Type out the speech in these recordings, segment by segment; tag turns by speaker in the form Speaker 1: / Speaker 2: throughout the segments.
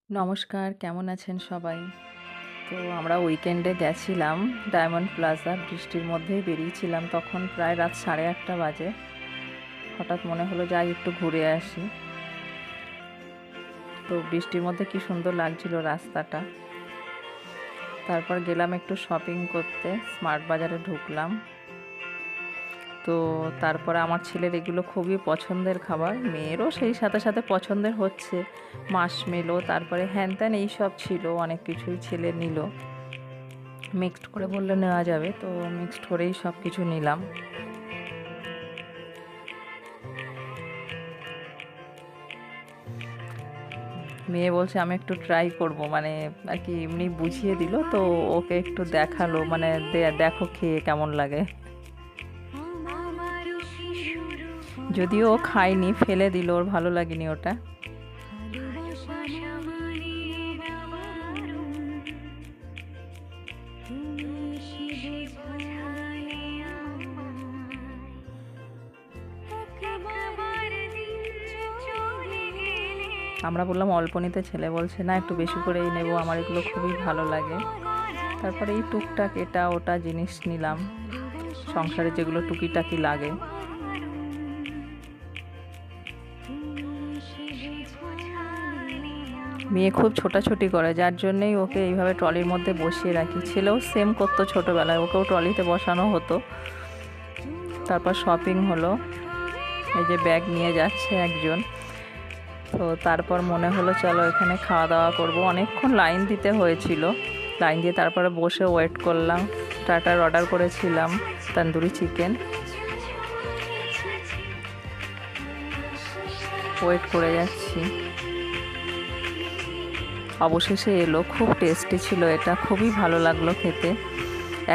Speaker 1: নমস্কার, কেমন আছেন সবাই? তো আমরা উইকেন্ডে গেছিলাম ডায়মন্ড প্লাজা। বৃষ্টির মধ্যেই বেরিয়েছিলাম, তখন প্রায় রাত 8:30 বাজে। হঠাৎ মনে হলো যাই একটু ঘুরে আসি। তো বৃষ্টির মধ্যে কি সুন্দর লাগছিল রাস্তাটা। তারপর গেলাম একটু শপিং করতে, স্মার্ট বাজারে ঢুকলাম। তো তারপরে আমার ছেলের এগুলো খুবই পছন্দের খাবার, মেয়েরও সেই সাথে সাথে পছন্দের হচ্ছে। মাশমেলো, তারপরে হ্যান ত্যান এইসব ছিল, অনেক কিছুই ছেলে নিল। মিক্সড করে বললে নেওয়া যাবে, তো মিক্সড করেই সব কিছু নিলাম। মেয়ে বলছে আমি একটু ট্রাই করব, মানে আর কি এমনি বুঝিয়ে দিল, তো ওকে একটু দেখালো, মানে দেখো খেয়ে কেমন লাগে। যদিও ও খায়নি, ফেলে দিল, ওর ভালো লাগেনি ওটা। আমরা বললাম অল্প নিতে, ছেলে বলছে না একটু বেশি করেই নেব, আমার এগুলো খুবই ভালো লাগে। তারপরে এই টুকটাক এটা ওটা জিনিস নিলাম, সংসারে যেগুলো টুকিটাকি লাগে। মেয়ে খুব ছোটাছুটি করে, যার জন্যেই ওকে এইভাবে ট্রলির মধ্যে বসিয়ে রাখি। ছেলেও সেম করতো ছোটোবেলায়, ওকেও ট্রলিতে বসানো হতো। তারপর শপিং হলো, এই যে ব্যাগ নিয়ে যাচ্ছে একজন। তো তারপর মনে হলো চলো এখানে খাওয়া দাওয়া করব। অনেকক্ষণ লাইন দিতে হয়েছিল, লাইন দিয়ে তারপরে বসে ওয়েট করলাম। স্টার্টার অর্ডার করেছিলাম তন্দুরি চিকেন, ওয়েট করে যাচ্ছি। অবশেষে এলো, খুব টেস্টি ছিল এটা, খুবই ভালো লাগলো খেতে।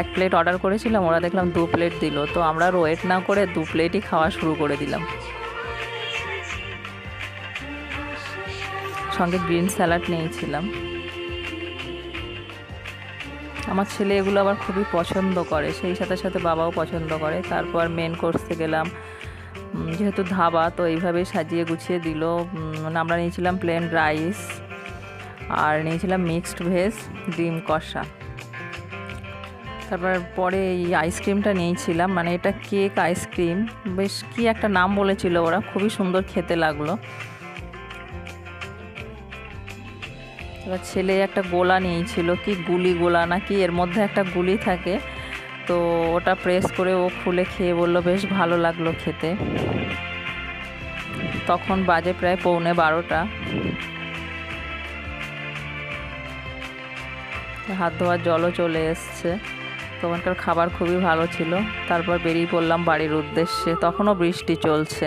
Speaker 1: 1 প্লেট অর্ডার করেছিলাম, ওরা দেখলাম 2 প্লেট দিল, তো আমরা আর ওয়েট না করে 2 প্লেটই খাওয়া শুরু করে দিলাম। সঙ্গে গ্রিন স্যালাড নিয়েছিলাম। আমার ছেলে এগুলো আবার খুবই পছন্দ করে, সেই সাথে সাথে বাবাও পছন্দ করে। তারপর মেন কোর্সে গেলাম, যেহেতু ধাবা তো এইভাবেই সাজিয়ে গুছিয়ে দিল। আমরা নিয়েছিলাম প্লেন রাইস, আর নিয়েছিলাম মিক্সড ভেজ ডিম কষা। তারপর পরে এই আইসক্রিমটা নিয়েছিলাম, মানে এটা কেক আইসক্রিম, বেশ কি একটা নাম বলেছিল ওরা, খুবই সুন্দর খেতে লাগলো। এবার ছেলে একটা গোলা নিয়েছিল, কি গুলি গোলা নাকি, এর মধ্যে একটা গুলি থাকে, তো ওটা প্রেস করে ও খুলে খেয়ে বলল বেশ ভালো লাগলো খেতে। তখন বাজে প্রায় 11:45। হাত ধোয়ার জলও চলে এসছে। তো ওখানকার খাবার খুবই ভালো ছিল। তারপর বেরিয়ে পড়লাম বাড়ির উদ্দেশ্যে, তখনও বৃষ্টি চলছে।